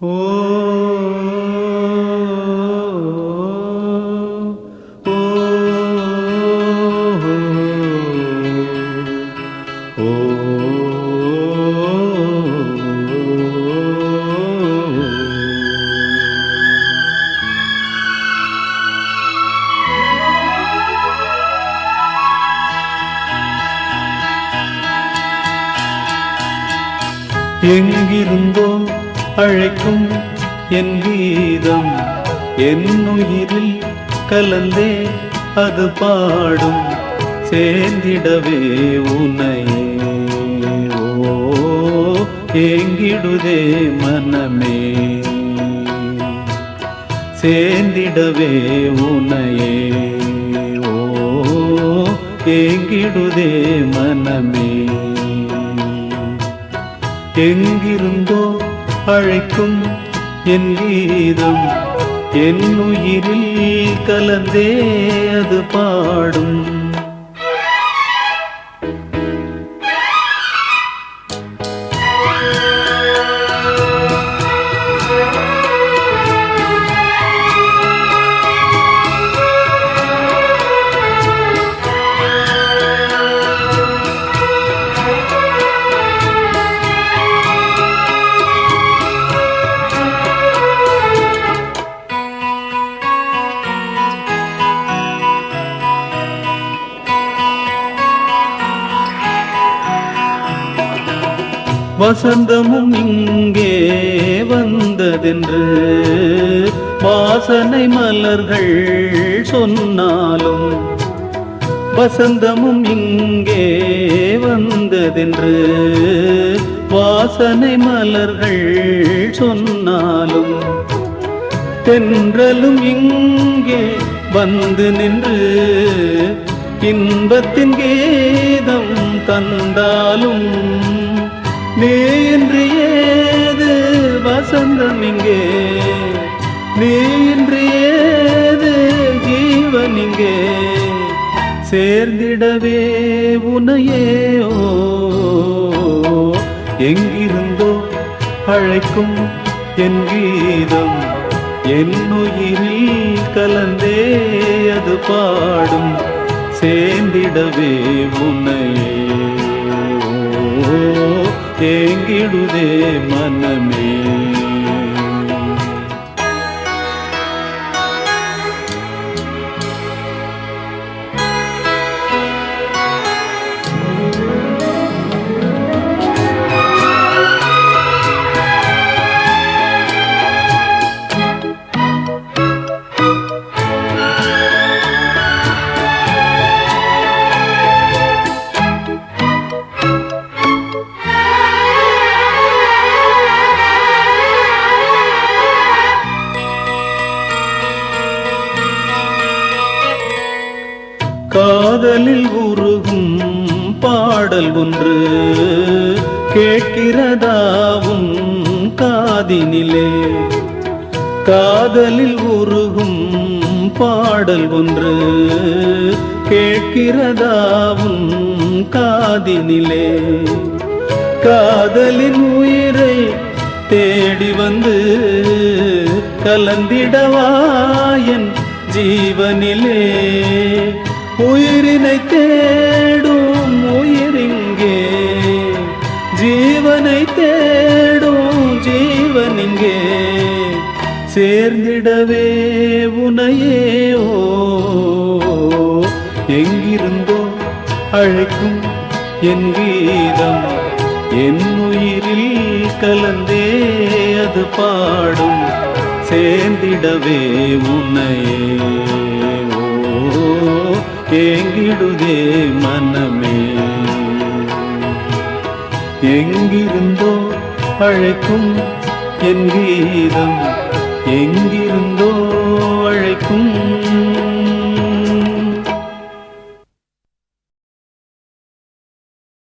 ஓ ஓ ஓ எங்கிருந்தோ அழைக்கும் என் கீதம் என் உயிரில் கலந்தே அது பாடும் சேர்ந்திடவே உன்னையே. ஓ ஏங்கிடுதே மனமே சேர்ந்திடவே உன்னையே. ஓ ஏங்கிடுதே மனமே எங்கிருந்தோ அழைக்கும் என் கீதம் என் உயிரில் கலந்தே அது பாடும். வசந்தமும் இங்கே வந்ததென்று வாசனை மலர்கள் சொன்னாலும், வசந்தமும் இங்கே வந்ததென்று வாசனை மலர்கள் சொன்னாலும், தென்றலும் இங்கே வந்து நின்று இன்பத்தின் கீதம் தந்தாலும், நீ இன்று ஏது வசந்தம் இங்கே, நீ இன்று ஏது ஜீவன் இங்கே சேர்ந்திடவே உன்னையே. ஓ எங்கிருந்தோ அழைக்கும் என் கீதம் என் உயிரில் கலந்தே அது பாடும் சேர்ந்திடவே உன்னையே. ஏங்கிடுதே மனமே காதலில் உருகும் பாடல் ஒன்று கேட்கிறதாவும் காதினிலே, காதலில் உருகும் பாடல் ஒன்று கேட்கிறதாவும் காதினிலே, காதலின் உயிரை தேடி வந்து கலந்திடவா என் ஜீவனிலே. உயிரினை தேடும் உயிரிங்கே, ஜீவனை தேடும் ஜீவனிங்கே சேர்ந்திடவே உன்னையே. ஓ எங்கிருந்தோ அழைக்கும் என் கீதம் என் உயிரில் கலந்தே அது பாடும் சேர்ந்திடவே உன்னையே. ஏங்கிடுதே மனமே எங்கிருந்தோ அழைக்கும் என் கீதம் எங்கிருந்தோ அழைக்கும்